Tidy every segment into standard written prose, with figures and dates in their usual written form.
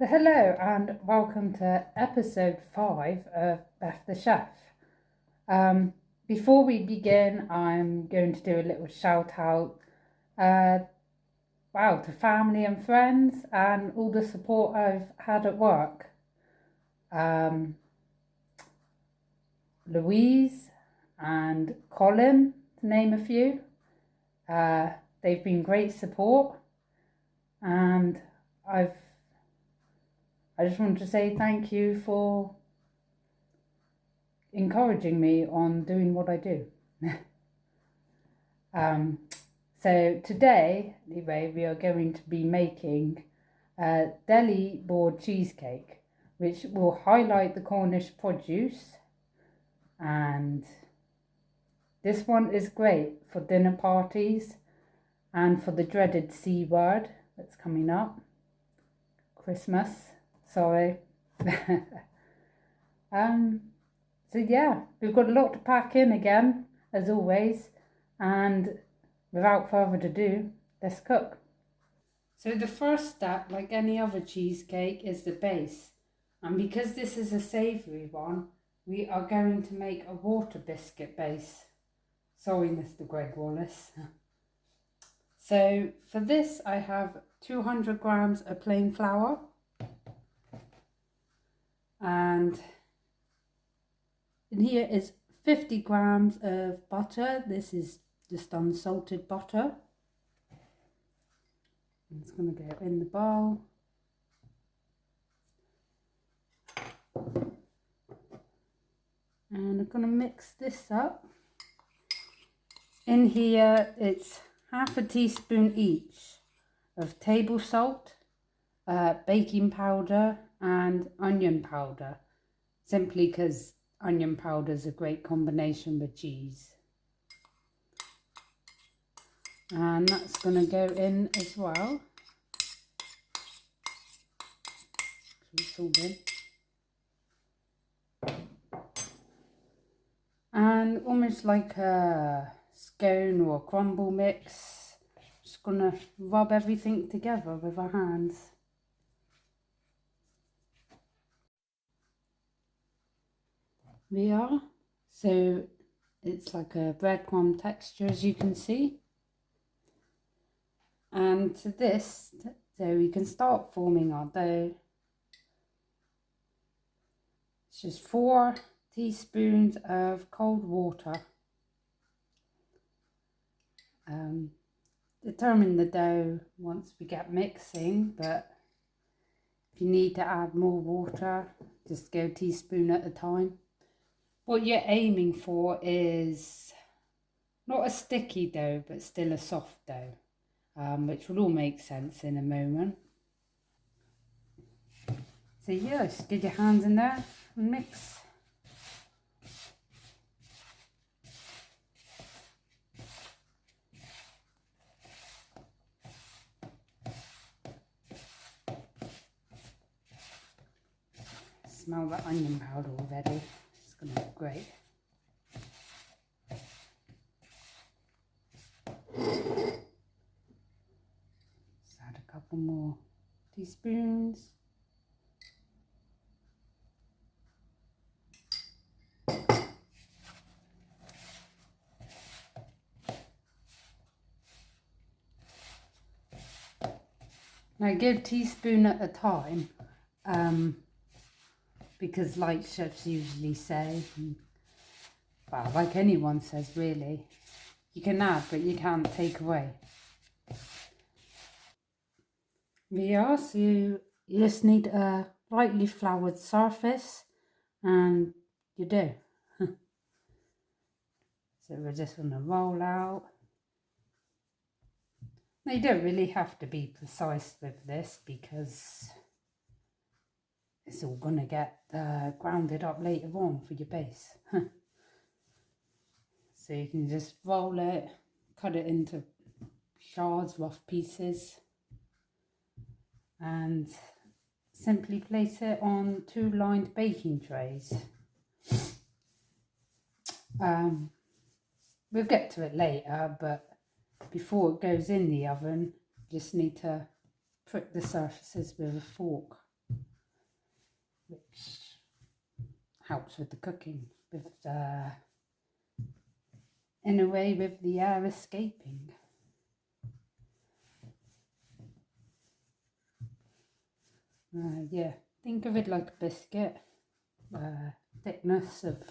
Hello and welcome to episode 5 of Beth the Chef. Um, Before we begin, I'm going to do a little shout out to family and friends and all the support I've had at work. Um, Louise and Colin, to name a few. They've been great support, and I just want to say thank you for encouraging me on doing what I do. um, so today, anyway, we are going to be making a Deli board cheesecake, which will highlight the Cornish produce. And this one is great for dinner parties and for the dreaded C word that's coming up, Christmas. Sorry. So yeah, we've got a lot to pack in again, as always, and without further ado, let's cook. So the first step, like any other cheesecake, is the base. And because this is a savoury one, we are going to make a water biscuit base. Sorry, Mr. Greg Wallace. So for this, I have 200 grams of plain flour. And in here is 50 grams of butter. This is just unsalted butter. It's going to go in the bowl. And I'm going to mix this up. In here, it's half a teaspoon each of table salt, baking powder and onion powder, simply because onion powder is a great combination with cheese. And that's going to go in as well. It's all in. And almost like a scone or a crumble mix, just going to rub everything together with our hands. We are. So it's like a breadcrumb texture, as you can see. And to this, so we can start forming our dough. It's just 4 teaspoons of cold water. Determine the dough once we get mixing, but if you need to add more water, just go teaspoon at a time. What you're aiming for is not a sticky dough, but still a soft dough, which will all make sense in a moment. So yeah, just get your hands in there and mix. Smell the onion powder already. It's going to look great. Just add a couple more teaspoons. Now go teaspoon at a time, because like chefs usually say, well, like anyone says really, you can add but you can't take away. So you just need a lightly floured surface and you do. So we're just going to roll out. Now you don't really have to be precise with this because it's all going to get grounded up later on for your base. So you can just roll it, cut it into shards, rough pieces, and simply place it on 2 lined baking trays. We'll get to it later, but before it goes in the oven, just need to prick the surfaces with a fork. which helps with the cooking, with in a way with the air escaping. Yeah, think of it like a biscuit, thickness of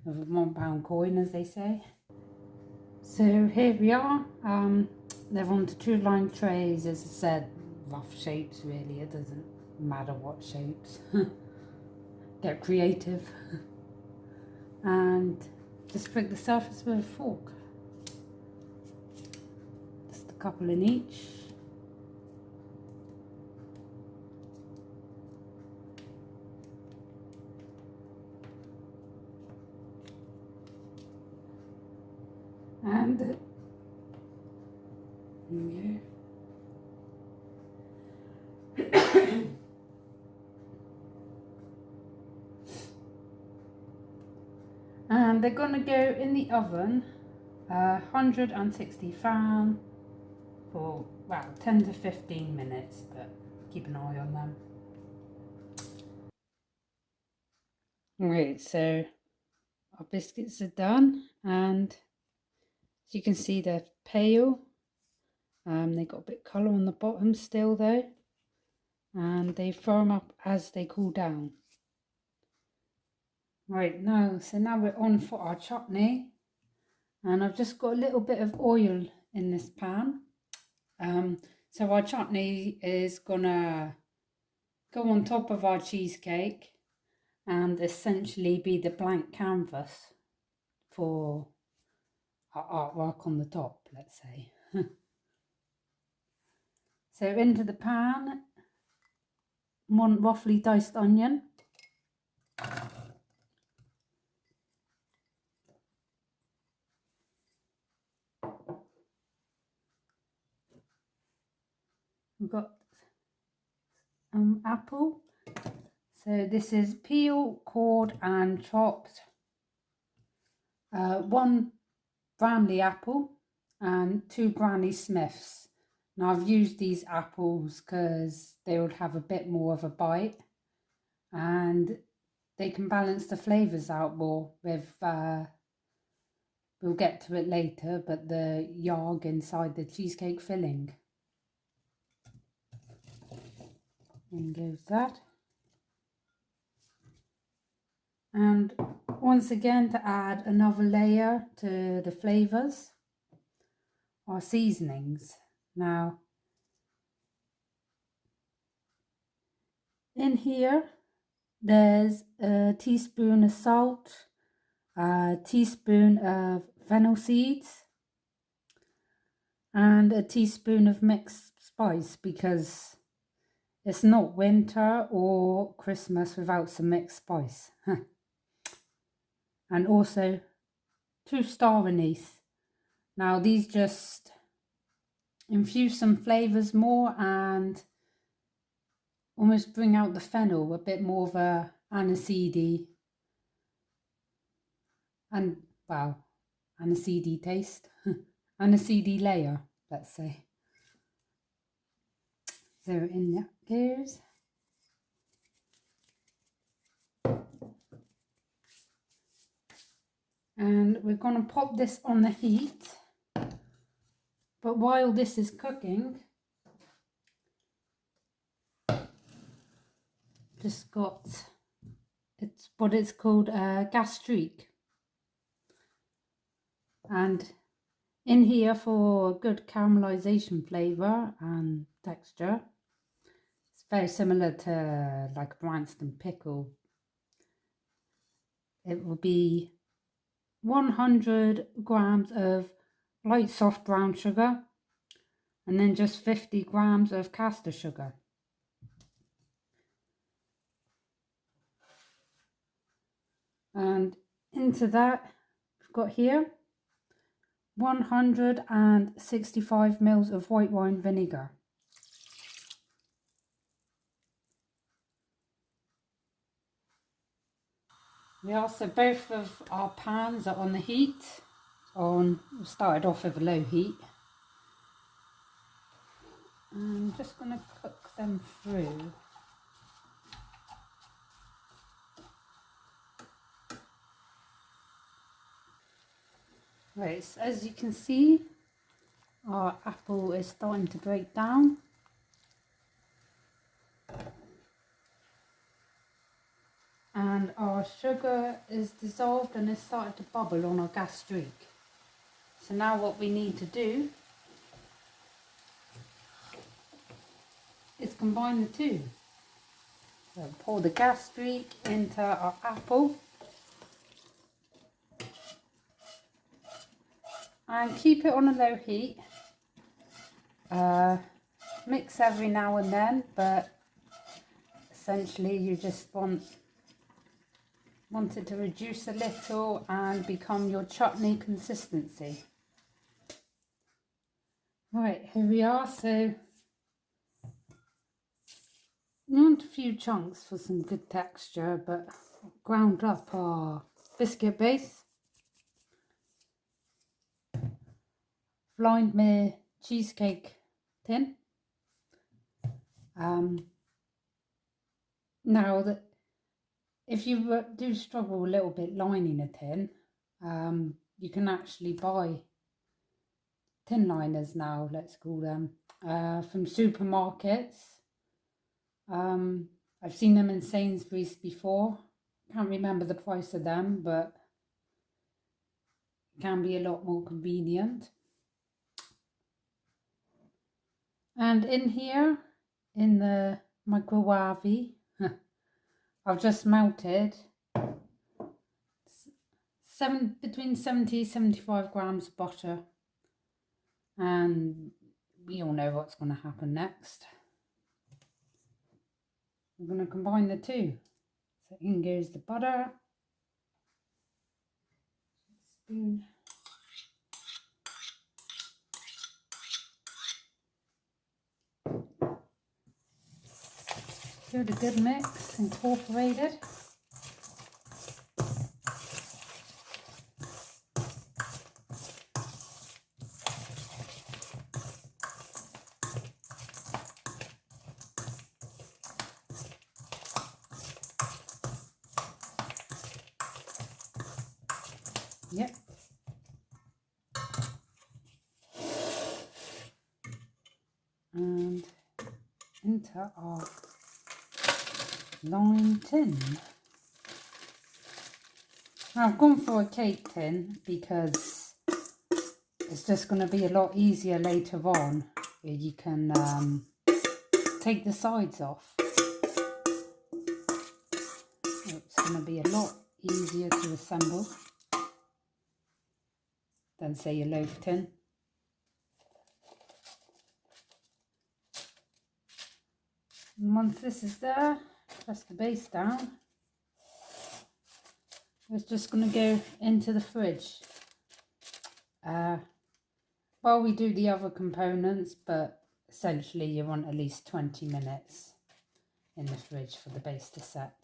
a £1 coin, as they say. So here we are. They're onto 2-line trays, as I said, rough shapes really, it doesn't matter what shapes. Get creative. And just prick the surface with a fork. Just a couple in each. And there we go. And they're going to go in the oven, 160 fan, for, well, 10 to 15 minutes, but keep an eye on them. Right, so our biscuits are done, and as you can see, they're pale. They got a bit of colour on the bottom still though, and they firm up as they cool down. Right, so now we're on for our chutney, and I've just got a little bit of oil in this pan. So our chutney is gonna go on top of our cheesecake and essentially be the blank canvas for our artwork on the top, let's say. So into the pan, 1 roughly diced onion. We've got apple. So this is peel, cored and chopped. 1 Bramley apple and 2 Granny Smiths. Now I've used these apples because they would have a bit more of a bite and they can balance the flavours out more with, we'll get to it later, but the Yarg inside the cheesecake filling. In goes that. And once again, to add another layer to the flavours, our seasonings. Now, in here, there's a teaspoon of salt, a teaspoon of fennel seeds, and a teaspoon of mixed spice, because it's not winter or Christmas without some mixed spice. And also 2 star anise. Now these just infuse some flavours more and almost bring out the fennel, a bit more of a aniseedy and, well, aniseedy taste. Aniseedy layer, let's say. So in that goes. And we're going to pop this on the heat. But while this is cooking, just got, it's what it's called, gastrique. And in here, for good caramelization flavour and texture, it's very similar to like a Branston pickle. It will be 100 grams of light soft brown sugar and then just 50 grams of caster sugar. And into that, we've got here 165 ml of white wine vinegar. We also, both of our pans are on the heat. We started off with a low heat. I'm just going to cook them through. Right, so as you can see, our apple is starting to break down. And our sugar is dissolved and it's started to bubble on our gas streak. So now what we need to do is combine the two. So pour the gas streak into our apple and keep it on a low heat. Mix every now and then, but essentially you just want it to reduce a little and become your chutney consistency. Right, here we are. So we want a few chunks for some good texture, but ground up our biscuit base. Lined my cheesecake tin. Now that if you do struggle a little bit lining a tin, you can actually buy tin liners now, let's call them, from supermarkets. I've seen them in Sainsbury's before. Can't remember the price of them, but it can be a lot more convenient. And in here, in the microwave, I've just melted between 70 and 75 grams of butter. And we all know what's going to happen next. We're going to combine the two. So in goes the butter. Spoon. Give it a good mix, incorporate it. Yep. And into our lime tin. Now I've gone for a cake tin because it's just going to be a lot easier later on. You can take the sides off. It's going to be a lot easier to assemble than say a loaf tin. And once this is there, press the base down. It's just going to go into the fridge while we do the other components, but essentially you want at least 20 minutes in the fridge for the base to set.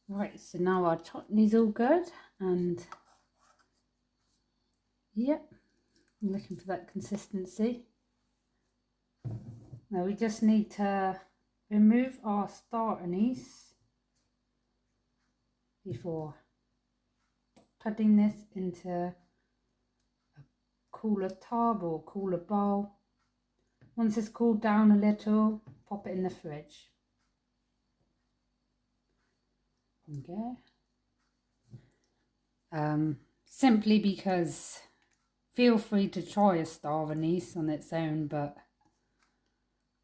Right, so now our chutney's all good, and yep, I'm looking for that consistency. Now we just need to remove our star anise before putting this into a cooler tub or cooler bowl. Once it's cooled down a little, pop it in the fridge. Okay. Simply because feel free to try a star anise on its own, but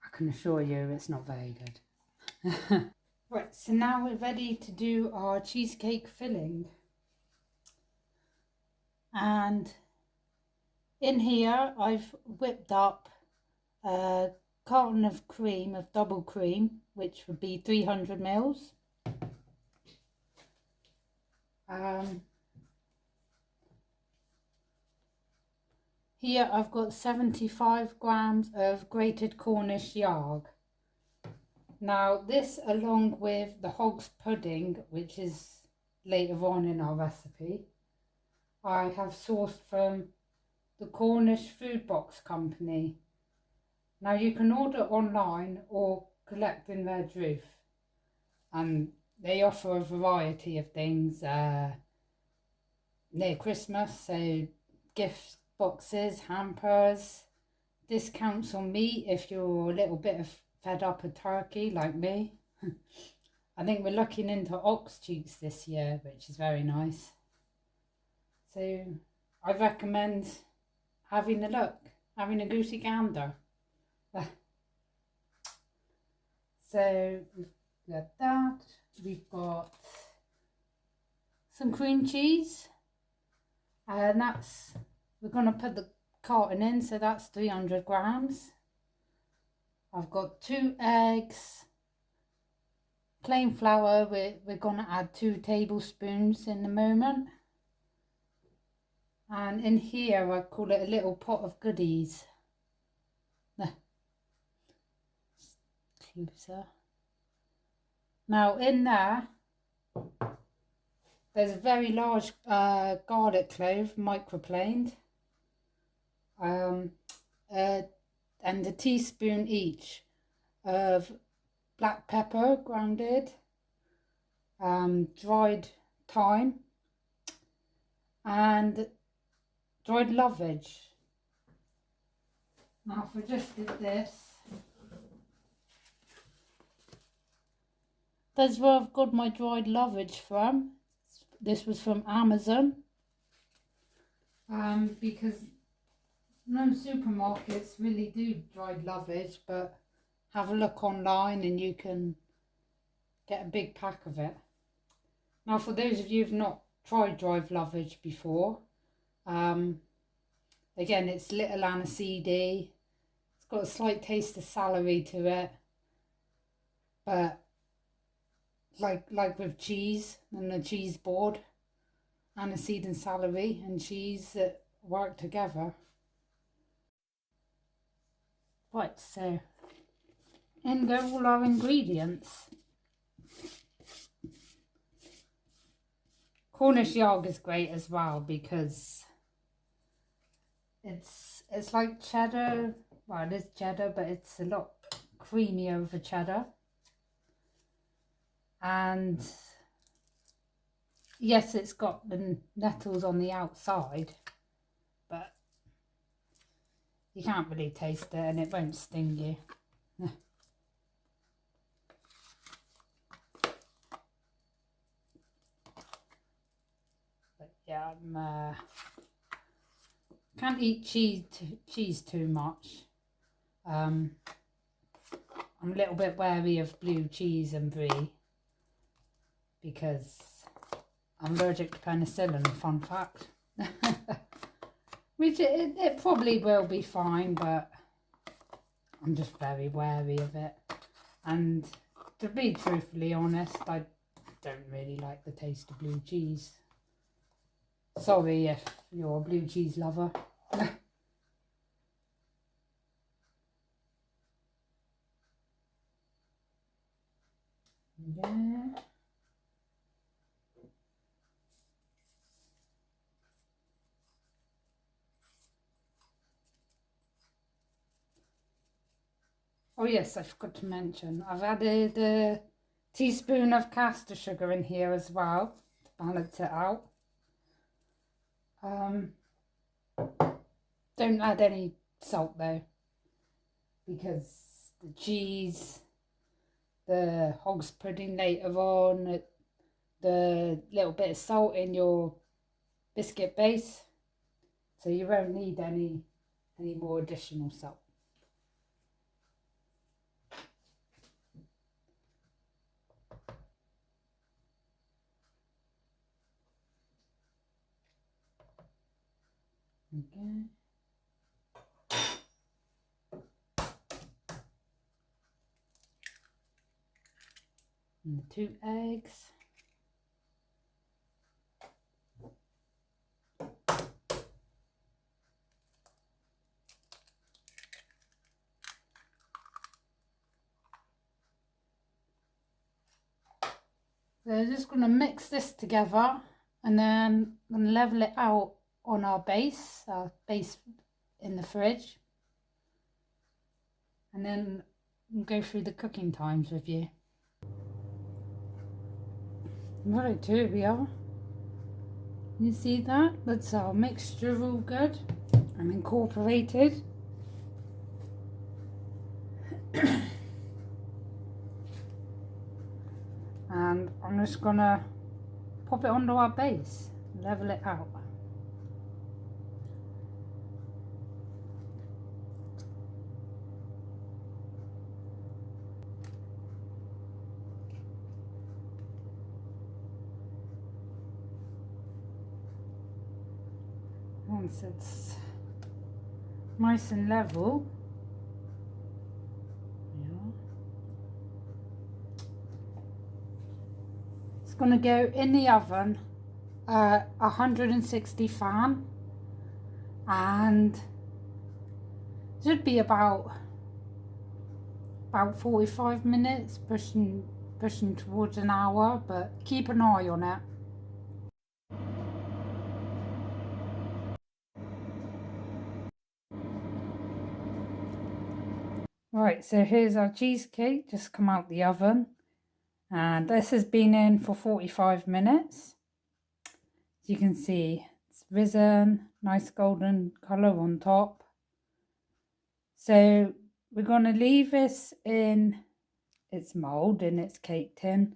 I can assure you it's not very good. Right, so now we're ready to do our cheesecake filling. And in here I've whipped up a carton of cream, of double cream, which would be 300 mils. Here I've got 75 grams of grated Cornish Yarg. Now this, along with the Hogs pudding, which is later on in our recipe, I have sourced from the Cornish food box company. Now you can order online or collect in their droof, and they offer a variety of things near Christmas, so gift boxes, hampers, discounts on meat if you're a little bit fed up of turkey like me. I think we're looking into ox cheeks this year, which is very nice. So I recommend having a look, having a goosey gander. So we've got that. We've got some cream cheese, and we're going to put the carton in, so that's 300 grams. I've got 2 eggs, plain flour, we're going to add 2 tablespoons in a moment. And in here I call it a little pot of goodies. Closer. Now in there's a very large garlic clove, microplaned, and a teaspoon each of black pepper grounded, dried thyme, and dried lovage. Now if I just did this, that's where I've got my dried lovage from. This was from Amazon, because no supermarkets really do dried lovage, but have a look online and you can get a big pack of it. Now for those of you who've not tried dried lovage before, again, it's little aniseedy. It's got a slight taste of celery to it, but like with cheese and the cheese board, aniseed and celery and cheese that work together. Right, so in go all our ingredients. Cornish Yarg is great as well because it's like cheddar. Well, it is cheddar, but it's a lot creamier over cheddar. And yes, it's got the nettles on the outside, but you can't really taste it and it won't sting you. But yeah, can't eat cheese too much. I'm a little bit wary of blue cheese and brie because I'm allergic to penicillin, fun fact. Which it probably will be fine, but I'm just very wary of it. And to be truthfully honest, I don't really like the taste of blue cheese. Sorry if you're a blue cheese lover. Yeah. Oh yes, I forgot to mention, I've added a teaspoon of caster sugar in here as well to balance it out. Don't add any salt though, because the cheese, the Hogs pudding later on, the little bit of salt in your biscuit base, so you won't need any more additional salt. Okay. And the 2 eggs. So I'm just going to mix this together and then I'm going to level it out on our base in the fridge. And then go through the cooking times with you. Right, here we are. You see that? That's our mixture all good and incorporated. And I'm just gonna pop it onto our base, level it out. Once it's nice and level, it's going to go in the oven at 160 fan, and should be about 45 minutes, pushing towards an hour, but keep an eye on it. Right, so here's our cheesecake just come out the oven, and this has been in for 45 minutes. As you can see, it's risen, nice golden colour on top. So we're going to leave this in its mould, in its cake tin,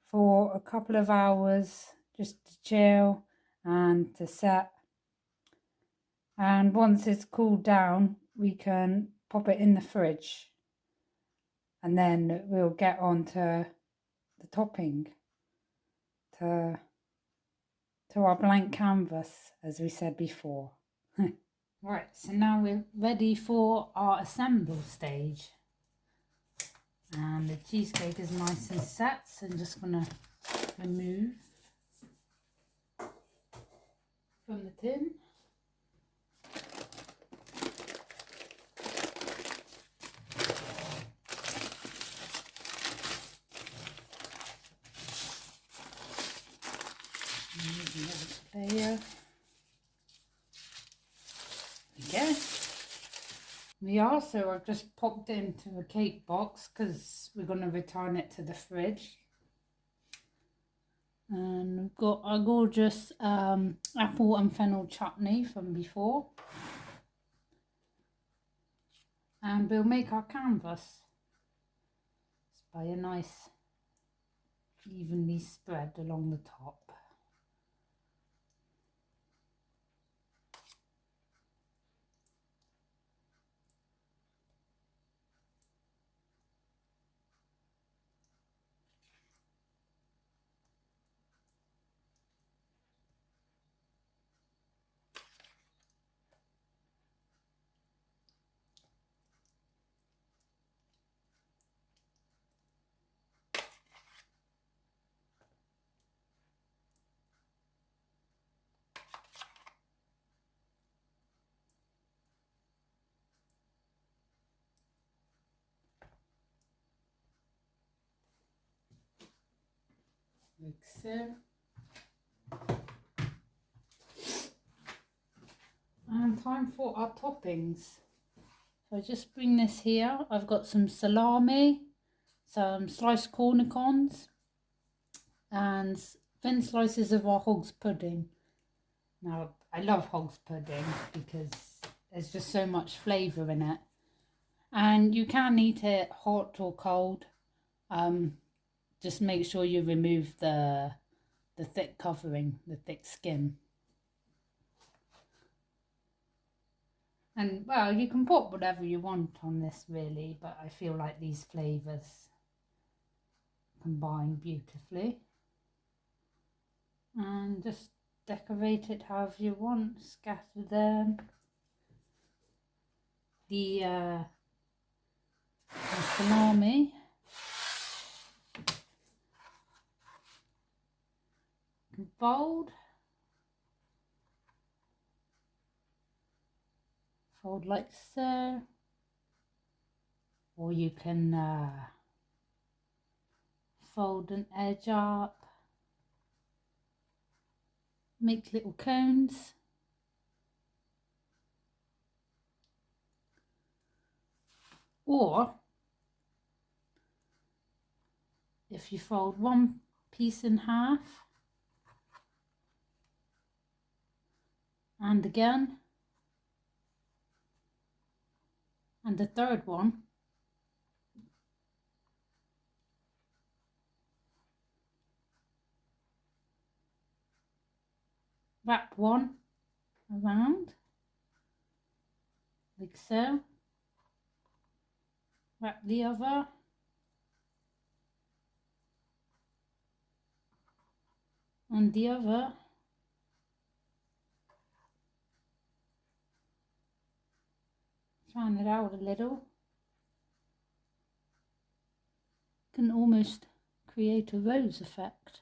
for a couple of hours just to chill and to set. And once it's cooled down, we can pop it in the fridge, and then we'll get on to the topping, to our blank canvas, as we said before. Right, so now we're ready for our assemble stage. And the cheesecake is nice and set, so I'm just going to remove from the tin. Layer. Okay. I've just popped it into a cake box because we're going to return it to the fridge. And we've got our gorgeous apple and fennel chutney from before. And we'll make our canvas by a nice evenly spread along the top. Like so. And time for our toppings. So I just bring this here. I've got some salami, some sliced cornichons, and thin slices of our Hogs pudding. Now, I love Hogs pudding because there's just so much flavour in it. And you can eat it hot or cold. Just make sure you remove the thick covering, the thick skin. And, well, you can put whatever you want on this, really, but I feel like these flavours combine beautifully. And just decorate it however you want. Scatter them. The salami. You can fold like so, or you can fold an edge up, make little cones, or if you fold one piece in half. And again. And the third one. Wrap one around, like so. Wrap the other. And the other. Fan it out a little. Can almost create a rose effect.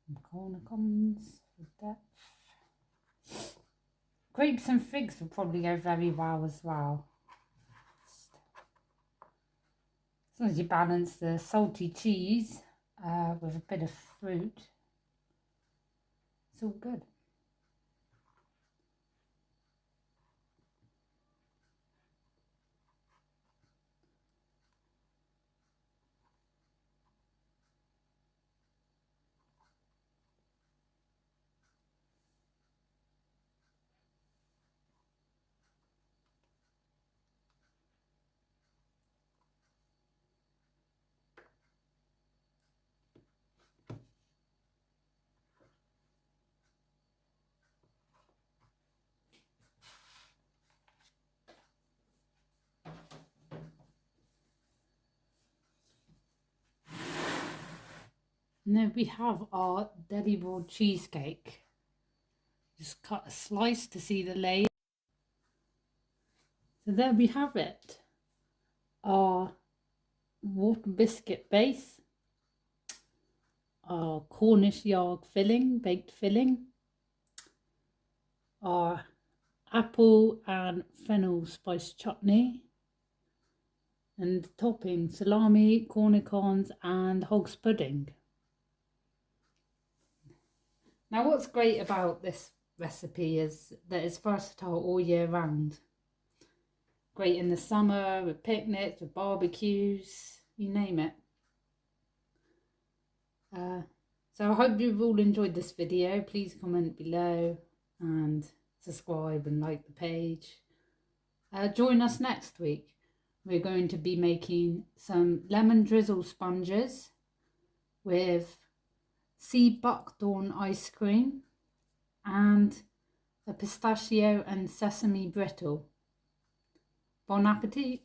And corner comes with depth. Grapes and figs will probably go very well as well. As long as you balance the salty cheese with a bit of fruit, it's all good. And then we have our Deli cheesecake. Just cut a slice to see the layer. So there we have it. Our water biscuit base. Our Cornish Yarg filling, baked filling. Our apple and fennel spice chutney. And topping salami, cornichons and Hogs pudding. Now what's great about this recipe is that it's versatile all year round. Great in the summer, with picnics, with barbecues, you name it. So I hope you've all enjoyed this video. Please comment below and subscribe and like the page. Join us next week. We're going to be making some lemon drizzle sponges with sea buckthorn ice cream and a pistachio and sesame brittle. Bon appetit!